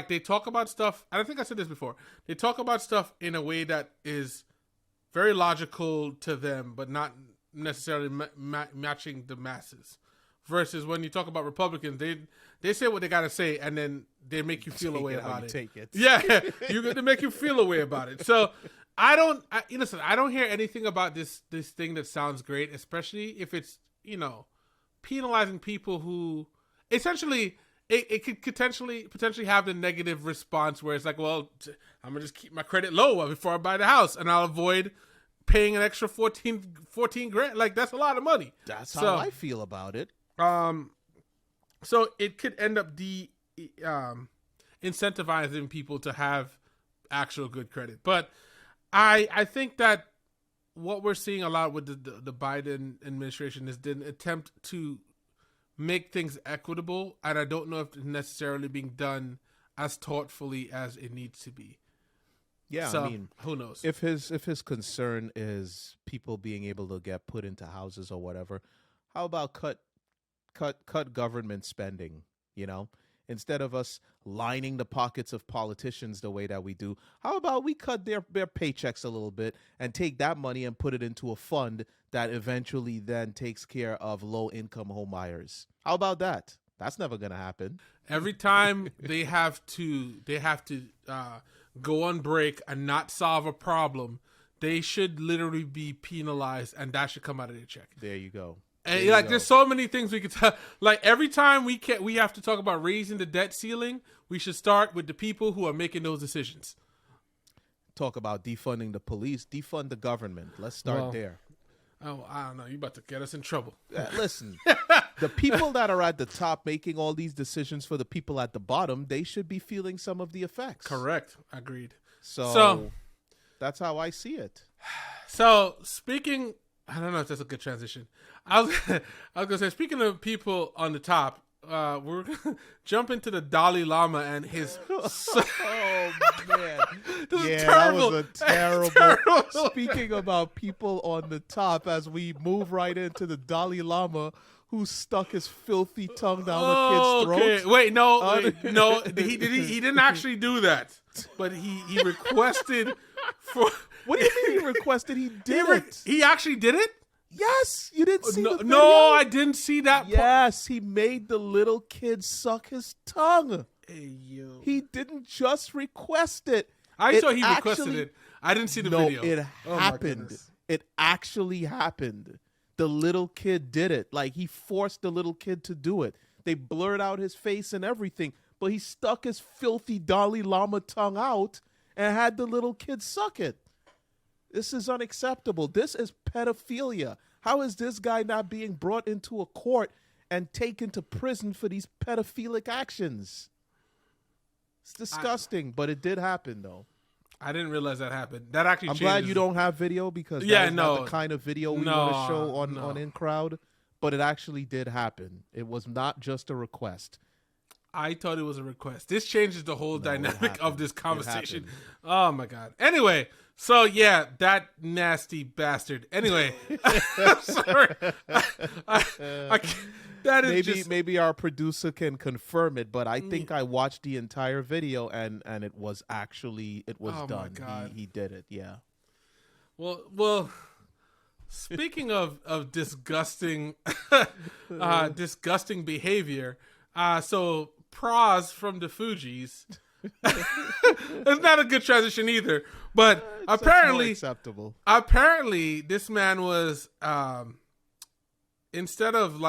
they talk about stuff, and I think I said this before, they talk about stuff in a way that is very logical to them, but not necessarily matching the masses. Versus when you talk about Republicans, they say what they gotta say, and then they make you feel a way about it. Take it. Yeah, they make you feel a way about it. So I don't hear anything about this thing that sounds great, especially if it's penalizing people who essentially it could potentially have the negative response where it's like, well, I'm gonna just keep my credit low before I buy the house, and I'll avoid paying an extra 14 grand. Like, that's a lot of money. That's how I feel about it. So it could end up incentivizing people to have actual good credit. But I think that what we're seeing a lot with the Biden administration is the attempt to make things equitable, and I don't know if it's necessarily being done as thoughtfully as it needs to be. Yeah, So, I mean, who knows? if his concern is people being able to get put into houses or whatever, how about cut government spending? You know, instead of us lining the pockets of politicians the way that we do, how about we cut their paychecks a little bit and take that money and put it into a fund that eventually then takes care of low income home buyers? How about that? That's never gonna happen. Every time they have to go on break and not solve a problem, they should literally be penalized, and that should come out of their check. There you go. And like, there's so many things we could tell. Like, every time we have to talk about raising the debt ceiling, we should start with the people who are making those decisions. Talk about defunding the police, defund the government. Let's start there. Oh, I don't know. You're about to get us in trouble. Listen, the people that are at the top making all these decisions for the people at the bottom, they should be feeling some of the effects. Correct. Agreed. So that's how I see it. So speaking, I don't know if that's a good transition. I was gonna say, speaking of people on the top, we're gonna jump into the Dalai Lama and his. Oh man, This is terrible. That was a terrible. Speaking about people on the top, as we move right into the Dalai Lama, who stuck his filthy tongue down the kid's throat. Okay. Wait, no. He didn't actually do that, but he requested for. What do you mean he requested? He did it. He actually did it. Yes, you didn't see the video? No, I didn't see that. Yes, he made the little kid suck his tongue. Hey, yo. He didn't just request it. I saw he requested it. I didn't see the video. No, it happened. It actually happened. The little kid did it. Like, he forced the little kid to do it. They blurred out his face and everything, but he stuck his filthy Dalai Lama tongue out and had the little kid suck it. This is unacceptable. This is pedophilia. How is this guy not being brought into a court and taken to prison for these pedophilic actions? It's disgusting, but it did happen, though. I didn't realize that happened. That actually I'm glad you don't have video, because that is not the kind of video we want to show on In Crowd, but it actually did happen. It was not just a request. I thought it was a request. This changes the whole dynamic of this conversation. Oh, my God. Anyway, so, yeah, that nasty bastard. Anyway, I'm sorry. That is maybe our producer can confirm it, but I think I watched the entire video and it was actually done. My God. He did it, yeah. Well, speaking of disgusting disgusting behavior, so Pras from the Fugees. It's not a good transition either, but apparently acceptable. Apparently, this man was instead of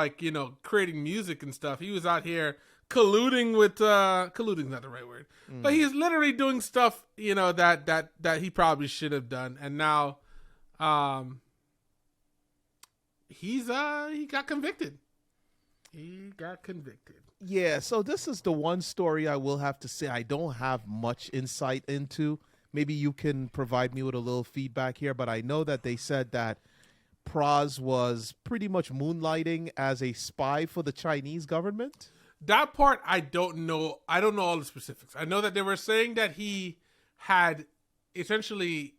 creating music and stuff, he was out here colluding with colluding is not the right word, but he's literally doing stuff that he probably should have done, and now he got convicted. Yeah, so this is the one story I will have to say I don't have much insight into. Maybe you can provide me with a little feedback here, but I know that they said that Pras was pretty much moonlighting as a spy for the Chinese government. That part I don't know. I don't know all the specifics. I know that they were saying that he had essentially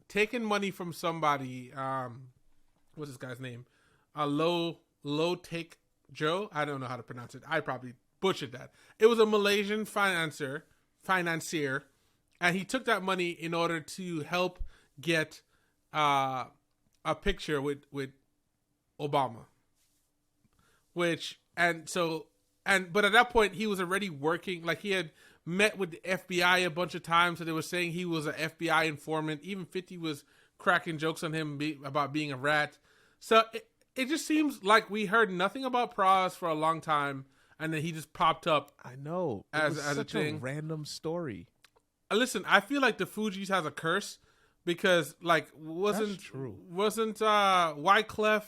taken money from somebody. What's this guy's name? Low Take Joe. I don't know how to pronounce it. I probably butchered that. It was a Malaysian financier, and he took that money in order to help get a picture with Obama. But at that point he was already working. Like, he had met with the FBI a bunch of times, so they were saying he was an FBI informant. Even 50 was cracking jokes on him about being a rat. So it just seems like we heard nothing about Pras for a long time, and then he just popped up. I know. As such a thing. A random story. Listen, I feel like the Fugees has a curse because, wasn't Wyclef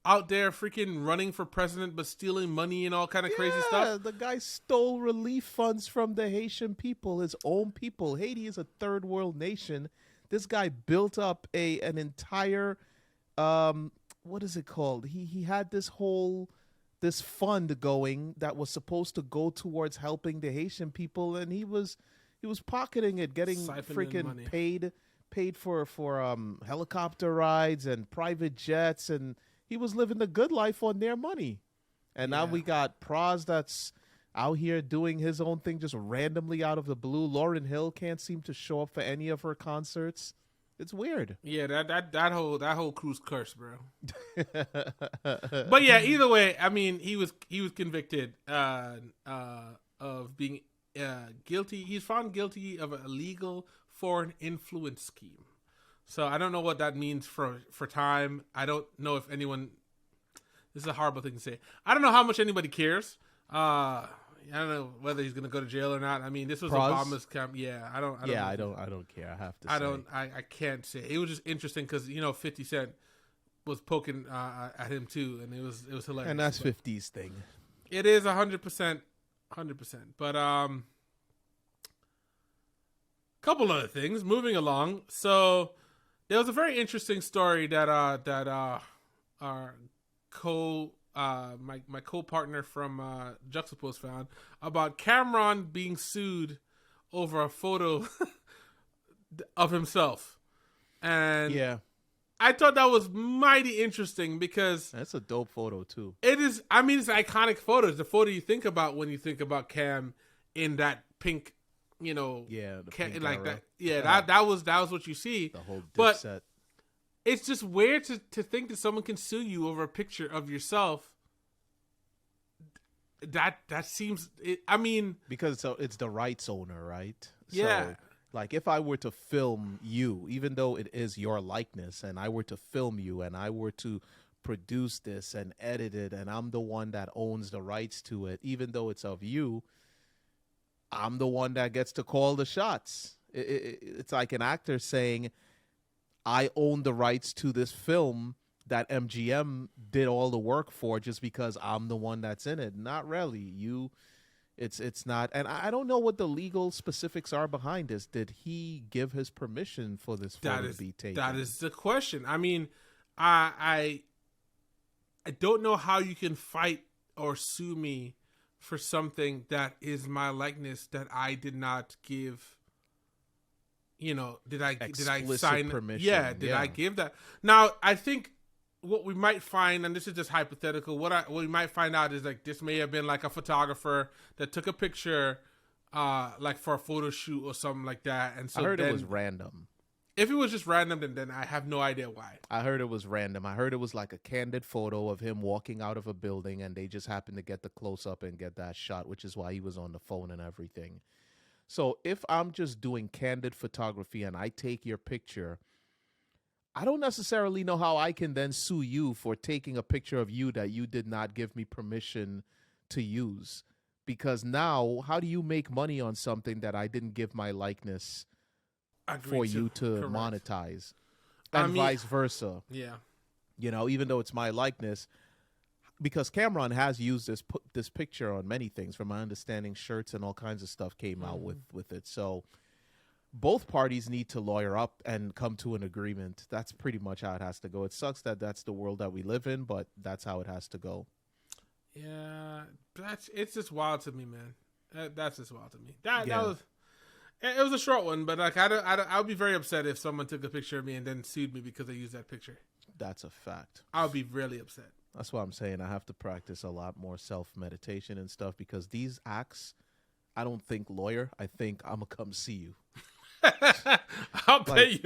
out there freaking running for president but stealing money and all kind of crazy stuff? The guy stole relief funds from the Haitian people, his own people. Haiti is a third world nation. This guy built up an entire what is it called? He had this whole this fund going that was supposed to go towards helping the Haitian people, and he was pocketing it, getting Siphoning freaking money. paid for helicopter rides and private jets, and he was living the good life on their money. And now Yeah. we got Pras that's out here doing his own thing just randomly out of the blue. Lauryn Hill can't seem to show up for any of her concerts. It's weird. Yeah, that whole crew's cursed, bro. But yeah, either way, I mean, he was convicted of being guilty. He's found guilty of an illegal foreign influence scheme. So I don't know what that means for time. I don't know if anyone. This is a horrible thing to say. I don't know how much anybody cares. I don't know whether he's gonna go to jail or not. I mean, this was Pras? Obama's camp. Yeah, I don't. Yeah, I don't care. I have to. I can't say. It was just interesting because 50 Cent was poking at him too, and it was hilarious. And that's But 50's thing. it is 100%. But couple other things. Moving along, so there was a very interesting story that our my co-partner from Juxtapose found about Camron being sued over a photo of himself. And Yeah, I thought that was mighty interesting because that's a dope photo too. it is, I mean, it's an iconic photo. It's the photo you think about when you think about Cam in that pink, Yeah, the pink like era. that. Yeah, that was what you see. The whole But Dipset. it's just weird to think that someone can sue you over a picture of yourself. That seems. I mean, Because it's the rights owner, right? Yeah. So, like if I were to film you, even though it is your likeness, and I were to film you, and I were to produce this and edit it, and I'm the one that owns the rights to it, even though it's of you, I'm the one that gets to call the shots. It's like an actor saying, I own the rights to this film that MGM did all the work for just because I'm the one that's in it. Not really. It's not. And I don't know what the legal specifics are behind this. Did he give his permission for this photo to be taken? That is the question. I mean, I don't know how you can fight or sue me for something that is my likeness that I did not give. Did I Explicit sign permission? Yeah, did I give that? Now, I think what we might find, and this is just hypothetical, what we might find out is like this may have been like a photographer that took a picture, like for a photo shoot or something like that. And so I heard it was random. If it was just random, then I have no idea why. I heard it was random. I heard it was like a candid photo of him walking out of a building, and they just happened to get the close up and get that shot, which is why he was on the phone and everything. So if I'm just doing candid photography and I take your picture, I don't necessarily know how I can then sue you for taking a picture of you that you did not give me permission to use. Because now, how do you make money on something that I didn't give my likeness for you to Correct. monetize? And vice versa. Yeah. Even though it's my likeness. Because Camron has used this picture on many things. From my understanding, shirts and all kinds of stuff came out with it. So both parties need to lawyer up and come to an agreement. That's pretty much how it has to go. It sucks that that's the world that we live in, but that's how it has to go. Yeah, it's just wild to me, man. That's just wild to me. It was a short one, but like I would be very upset if someone took a picture of me and then sued me because they used that picture. That's a fact. I would be really upset. That's what I'm saying. I have to practice a lot more self-meditation and stuff because these acts, I don't think lawyer. I think I'm going to come see you. I'll pay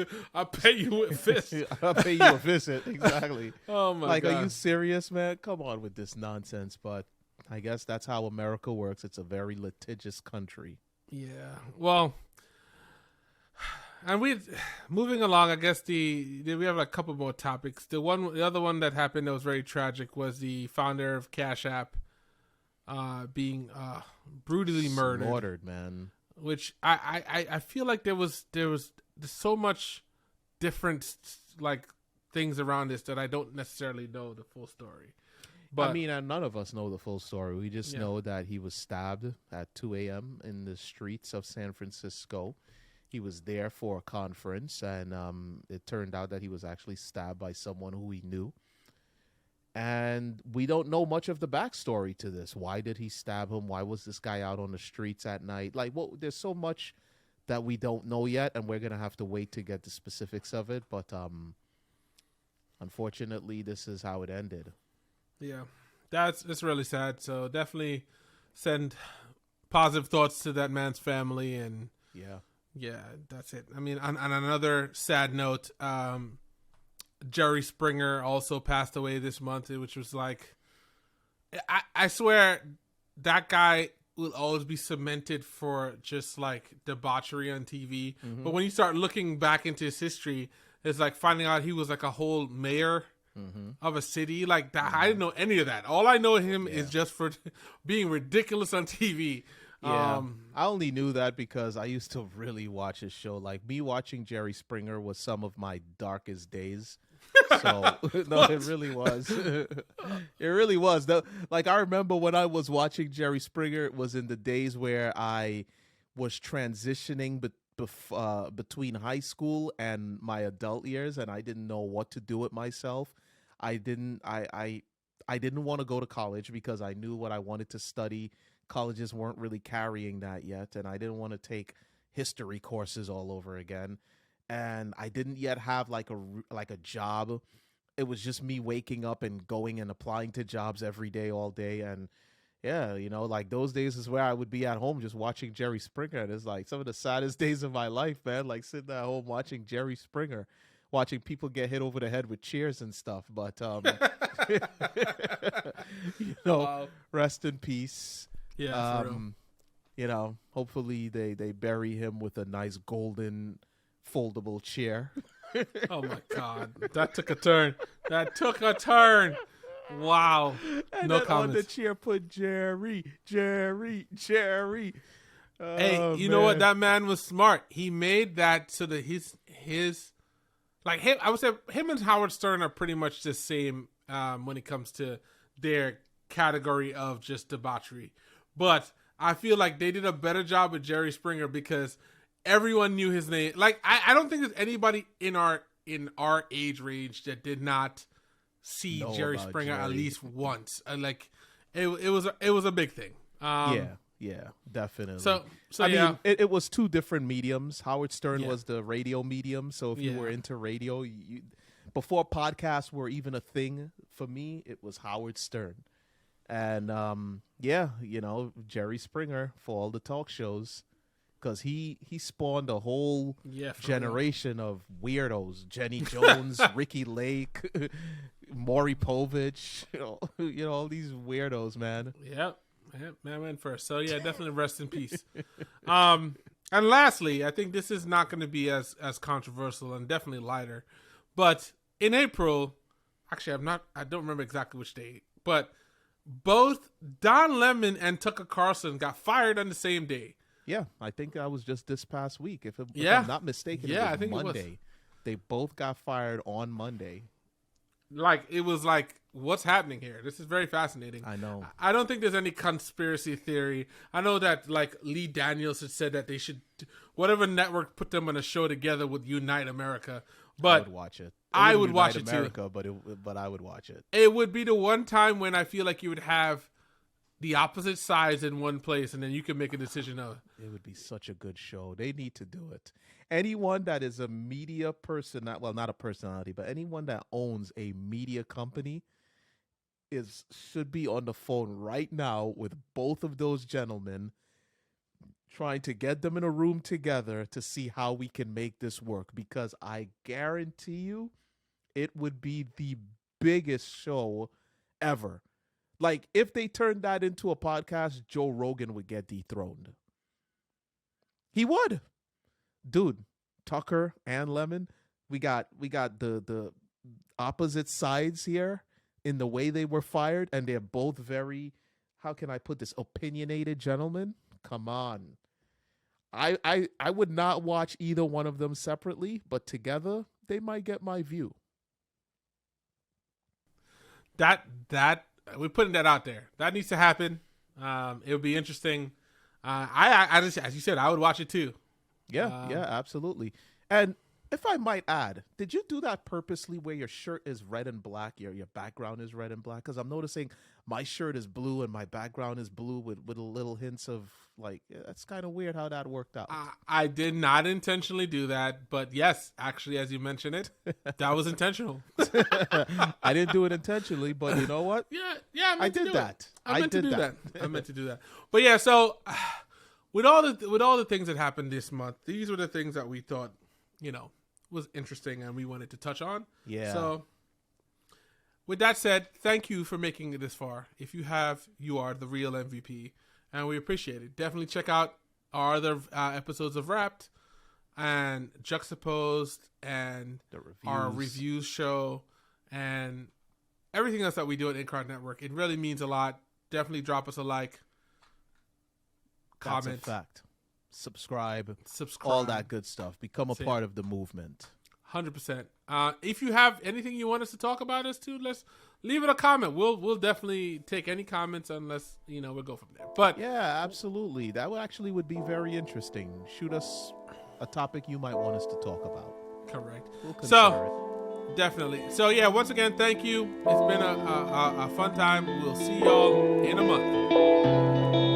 you with fists. I'll pay you a visit. Exactly. Oh my God. Are you serious, man? Come on with this nonsense. But I guess that's how America works. It's a very litigious country. Yeah. Well, and moving along, I guess we have a couple more topics. The other one that happened that was very tragic was the founder of Cash App being brutally murdered. Slaughtered, man. Which I feel like there was so much different like things around this that I don't necessarily know the full story. But I mean, none of us know the full story. We just know that he was stabbed at 2 a.m. in the streets of San Francisco. He was there for a conference, and it turned out that he was actually stabbed by someone who he knew. And we don't know much of the backstory to this. Why did he stab him? Why was this guy out on the streets at night? Like, well, there's so much that we don't know yet, and we're gonna have to wait to get the specifics of it. But unfortunately, this is how it ended. Yeah, that's really sad. So definitely send positive thoughts to that man's family, and yeah, that's it. I mean, on another sad note, Jerry Springer also passed away this month, which was like, I swear that guy will always be cemented for just like debauchery on TV. Mm-hmm. But when you start looking back into his history, it's like finding out he was like a whole mayor of a city like that. I didn't know any of that. All I know him is just for being ridiculous on TV. Yeah, I only knew that because I used to really watch his show. Like, me watching Jerry Springer was some of my darkest days. So no, it really was. It really was. Like, I remember when I was watching Jerry Springer, it was in the days where I was transitioning between high school and my adult years, and I didn't know what to do with myself. I didn't want to go to college because I knew what I wanted to study. Colleges weren't really carrying that yet, and I didn't want to take history courses all over again. And I didn't yet have like a job. It was just me waking up and going and applying to jobs every day, all day. And yeah, like those days is where I would be at home just watching Jerry Springer. And it's like some of the saddest days of my life, man. Like sitting at home watching Jerry Springer, watching people get hit over the head with chairs and stuff. But Wow. Rest in peace. Yeah, for real. Hopefully they bury him with a nice golden foldable chair. Oh my God, that took a turn. Wow. And no then comments. on the chair put Jerry. Hey, you know what? That man was smart. He made that so that his like him. I would say him and Howard Stern are pretty much the same when it comes to their category of just debauchery. But I feel like they did a better job with Jerry Springer because everyone knew his name. Like I don't think there's anybody in our age range that did not see Jerry Springer at least once. Like it was a big thing. Yeah, definitely. So I yeah. mean, it was two different mediums. Howard Stern was the radio medium. So if you were into radio, before podcasts were even a thing for me, it was Howard Stern. And Jerry Springer for all the talk shows, because he spawned a whole generation of weirdos. Jenny Jones, Ricky Lake, Maury Povich, all these weirdos, man. Yep, man went first. So yeah, definitely rest in peace. And lastly, I think this is not going to be as controversial and definitely lighter. But in April, actually, I don't remember exactly which day, but both Don Lemon and Tucker Carlson got fired on the same day. Yeah, I think that was just this past week. If I'm not mistaken, I think Monday. it was. They both got fired on Monday. Like, it was like, what's happening here? This is very fascinating. I know. I don't think there's any conspiracy theory. I know that, like, Lee Daniels had said that they should, whatever network put them on a show together would unite America. But I would watch it. I would watch it America, too. But I would watch it. It would be the one time when I feel like you would have the opposite sides in one place, and then you can make a decision of. It would be such a good show. They need to do it. Anyone that is a media person, not a personality, but anyone that owns a media company should be on the phone right now with both of those gentlemen, trying to get them in a room together to see how we can make this work, because I guarantee you it would be the biggest show ever. Like, if they turned that into a podcast, Joe Rogan would get dethroned. He would. Dude, Tucker and Lemon, we got the opposite sides here in the way they were fired, and they're both very, how can I put this, opinionated gentlemen. Come on. I would not watch either one of them separately, but together they might get my view. That we're putting that out there. That needs to happen. It would be interesting. I just, as you said, I would watch it too. Yeah, absolutely. And If I might add, did you do that purposely where your shirt is red and black, your background is red and black? Because I'm noticing my shirt is blue and my background is blue with little hints of like, that's kind of weird how that worked out. I did not intentionally do that, but yes, actually, as you mentioned it, that was intentional. I didn't do it intentionally, but you know what? Yeah, I did that. I meant to do that. But yeah, so with all the things that happened this month, these were the things that we thought, was interesting and we wanted to touch on. Yeah. So with that said, thank you for making it this far. If you have, you are the real MVP, and we appreciate it. Definitely check out our other episodes of Wrapped and Juxtaposed and our reviews show and everything else that we do at InCard Network. It really means a lot. Definitely drop us a like, comment. That's a fact. Subscribe, all that good stuff. Become a part of the movement. 100%. If you have anything you want us to talk about us too, let's leave it a comment. We'll definitely take any comments unless we'll go from there. But yeah, absolutely. That would be very interesting. Shoot us a topic you might want us to talk about. Correct. We'll so definitely. So yeah, once again, thank you. It's been a fun time. We'll see y'all in a month.